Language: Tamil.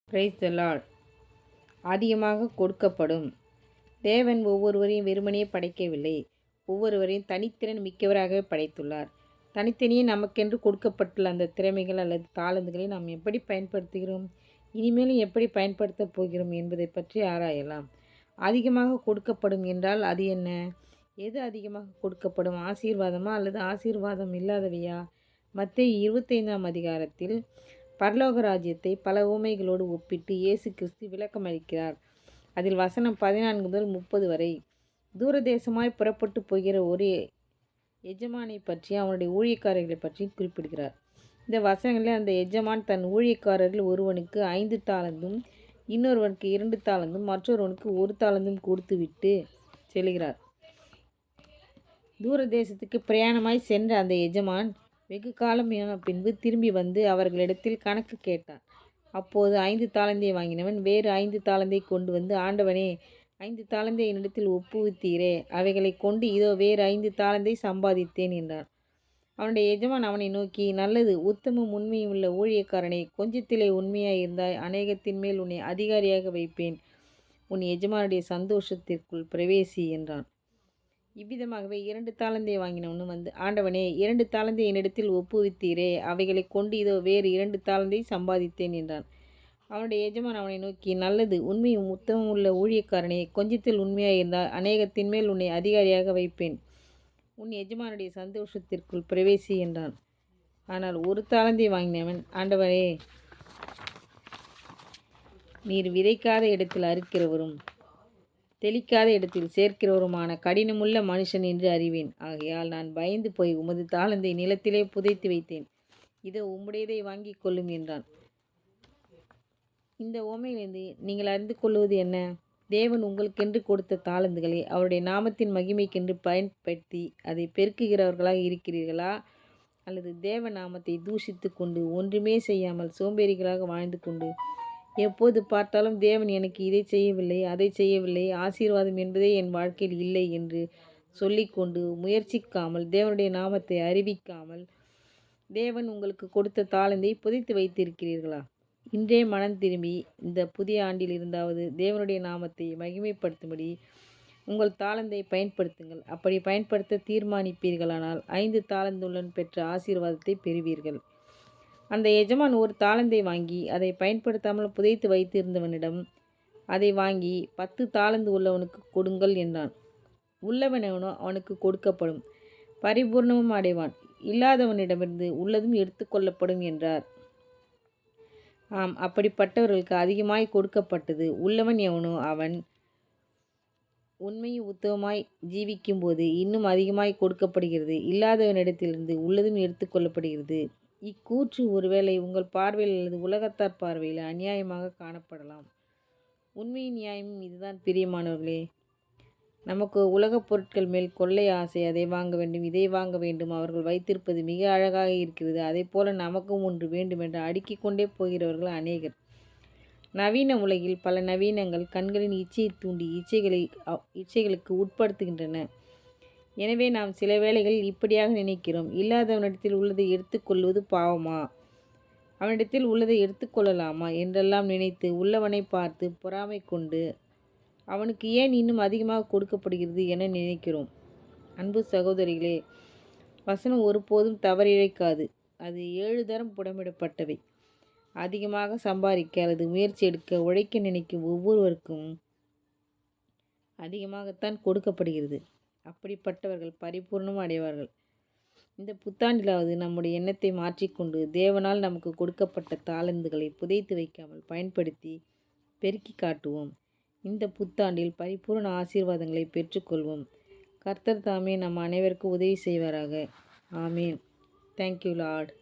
Praise the Lord. அதிகமாக கொடுக்கப்படும். தேவன் ஒவ்வொருவரையும் வெறுமனே படைக்கவில்லை. ஒவ்வொருவரையும் தனித்திறன் மிக்கவராகவே படைத்துள்ளார். தனித்தனியே நமக்கென்று கொடுக்கப்பட்டுள்ள அந்த திறமைகள் அல்லது தாளந்துகளை நாம் எப்படி பயன்படுத்துகிறோம், இனிமேலும் எப்படி பயன்படுத்தப் போகிறோம் என்பதை பற்றி ஆராயலாம். அதிகமாக கொடுக்கப்படும் என்றால் அது என்ன? எது அதிகமாக கொடுக்கப்படும்? ஆசீர்வாதமா அல்லது ஆசீர்வாதம் இல்லாதவையா? மத்தேயு 25ஆம் அதிகாரத்தில் பரலோக ராஜ்யத்தை பல உவமைகளோடு ஒப்பிட்டு இயேசு கிறிஸ்து விளக்கமளிக்கிறார். அதில் வசனம் 14 முதல் 30 வரை தூரதேசமாய் புறப்பட்டு போகிற ஒரு எஜமானை பற்றி அவனுடைய ஊழியக்காரர்களை பற்றி குறிப்பிடுகிறார். இந்த வசனங்களில் அந்த எஜமான் தன் ஊழியக்காரர்கள் ஒருவனுக்கு 5 தாளந்தும், இன்னொருவனுக்கு 2 தாளந்தும், மற்றொருவனுக்கு 1 தாளந்தும் கொடுத்து விட்டு செல்கிறார். தூரதேசத்துக்கு பிரயாணமாய் சென்ற அந்த எஜமான் வெகு காலமான பின்பு திரும்பி வந்து அவர்களிடத்தில் கணக்கு கேட்டான். அப்போது 5 தாளந்தை வாங்கினவன் வேறு 5 தாளந்தை கொண்டு வந்து, ஆண்டவனே, 5 தாளந்தை என்னிடத்தில் ஒப்புவித்தீரே, அவைகளை கொண்டு இதோ வேறு 5 தாளந்தை சம்பாதித்தேன் என்றான். அவனுடைய எஜமான் அவனை நோக்கி, நல்லது, உத்தமும் உண்மையும் உள்ள ஊழியக்காரனே, கொஞ்சத்திலே உண்மையாய் இருந்தாய், அநேகத்தின் மேல் உன்னை அதிகாரியாக வைப்பேன், உன் எஜமானுடைய சந்தோஷத்திற்குள் பிரவேசி என்றான். இவ்விதமாகவே 2 தாளந்தை வாங்கினவனும் வந்து, ஆண்டவனே, 2 தாளந்தை என்னிடத்தில் ஒப்புவித்தீரே, அவைகளை கொண்டு இதோ வேறு 2 தாளந்தை சம்பாதித்தேன் என்றான். அவனுடைய எஜமான் அவனை நோக்கி, நல்லது, உண்மையும் உத்தமம் உள்ள ஊழியக்காரனே, கொஞ்சத்தில் உண்மையாக இருந்தால் அநேகத்தின் மேல் உன்னை அதிகாரியாக வைப்பேன், உன் எஜமானுடைய சந்தோஷத்திற்குள் பிரவேசி என்றான். ஆனால் 1 தாளந்தை வாங்கினவன், ஆண்டவரே, நீர் விதைக்காத இடத்தில் அறுக்கிறவரும் தெளிக்காத இடத்தில் சேர்க்கிறவருமான கடினமுள்ள மனுஷன் என்று அறிவேன். ஆகையால் நான் பயந்து போய் உமது தாளந்தை நிலத்திலே புதைத்து வைத்தேன். இதோ உம்முடையதை வாங்கி கொள்ளும் என்றான். இந்த உவமையிலிருந்து நீங்கள் அறிந்து கொள்வது என்ன? தேவன் உங்களுக்கென்று கொடுத்த தாளந்துகளை அவருடைய நாமத்தின் மகிமைக்கென்று பயன்படுத்தி அதை பெருக்குகிறவர்களாக இருக்கிறீர்களா? அல்லது தேவ நாமத்தை தூஷித்து கொண்டு ஒன்றுமே செய்யாமல் சோம்பேறிகளாக வாழ்ந்து கொண்டு எப்போது பார்த்தாலும் தேவன் எனக்கு இதை செய்யவில்லை, அதை செய்யவில்லை, ஆசீர்வாதம் என்பதே என் வாழ்க்கையில் இல்லை என்று சொல்லிக்கொண்டு முயற்சிக்காமல் தேவனுடைய நாமத்தை அறிவிக்காமல் தேவன் உங்களுக்கு கொடுத்த தாளந்தை புதைத்து வைத்திருக்கிறீர்களா? இன்றே மனம் திரும்பி இந்த புதிய ஆண்டில் இருந்தாவது தேவனுடைய நாமத்தை மகிமைப்படுத்தும்படி உங்கள் தாளந்தை பயன்படுத்துங்கள். அப்படி பயன்படுத்த தீர்மானிப்பீர்களானால் 5 தாளந்துடன் பெற்ற ஆசீர்வாதத்தை பெறுவீர்கள். அந்த எஜமான் 1 தாளந்தை வாங்கி அதை பயன்படுத்தாமல் புதைத்து வைத்திருந்தவனிடம் அதை வாங்கி 10 தாளந்து உள்ளவனுக்கு கொடுங்கள் என்றான். உள்ளவனவனோ அவனுக்கு கொடுக்கப்படும், பரிபூர்ணமும் அடைவான். இல்லாதவனிடமிருந்து உள்ளதும் எடுத்துக்கொள்ளப்படும் என்றார். ஆம், அப்படிப்பட்டவர்களுக்கு அதிகமாய் கொடுக்கப்பட்டது. உள்ளவன் எவனோ அவன் உண்மையும் உத்தமமாய் ஜீவிக்கும்போது இன்னும் அதிகமாய் கொடுக்கப்படுகிறது. இல்லாதவனிடத்திலிருந்து உள்ளதும் எடுத்துக்கொள்ளப்படுகிறது. இக்கூற்று ஒருவேளை உங்கள் பார்வையில் அல்லது உலகத்தார் பார்வையில் அநியாயமாக காணப்படலாம். உண்மையின் நியாயமும் இதுதான் பிரியமானவர்களே. நமக்கு உலகப் பொருட்கள் மேல் கொள்ளை ஆசை. அதை வாங்க வேண்டும், இதை வாங்க வேண்டும். அவர்கள் வைத்திருப்பது மிக அழகாக இருக்கிறது, அதை போல நமக்கும் ஒன்று வேண்டுமென்று அடுக்கிக் கொண்டே போகிறவர்கள் அநேகர். நவீன உலகில் பல நவீனங்கள் கண்களின் இச்சையை தூண்டி இச்சைகளுக்கு உட்படுத்துகின்றன. எனவே நாம் சில வேளைகளில் இப்படியாக நினைக்கிறோம், இல்லாதவனிடத்தில் உள்ளதை எடுத்துக்கொள்வது பாவமா, அவனிடத்தில் உள்ளதை எடுத்துக்கொள்ளலாமா என்றெல்லாம் நினைத்து உள்ளவனை பார்த்து பொறாமை கொண்டு அவனுக்கு ஏன் இன்னும் அதிகமாக கொடுக்கப்படுகிறது என நினைக்கிறோம். அன்பு சகோதரிகளே, வசனம் ஒருபோதும் தவறிழைக்காது. அது 7 தரம் புடமிடப்பட்டவை. அதிகமாக சம்பாதிக்க அல்லது முயற்சி எடுக்க உழைக்க நினைக்கும் ஒவ்வொருவருக்கும் அதிகமாகத்தான் கொடுக்கப்படுகிறது. அப்படிப்பட்டவர்கள் பரிபூர்ணம் அடைவார்கள். இந்த புத்தாண்டிலாவது நம்முடைய எண்ணத்தை மாற்றிக்கொண்டு தேவனால் நமக்கு கொடுக்கப்பட்ட தாளந்துகளை புதைத்து வைக்காமல் பயன்படுத்தி பெருக்கி காட்டுவோம். இந்த புத்தாண்டில் பரிபூர்ண ஆசீர்வாதங்களை பெற்றுக்கொள்வோம். கர்த்தர் தாமே நம் அனைவருக்கும் உதவி செய்வாராக. ஆமீன். Thank you Lord.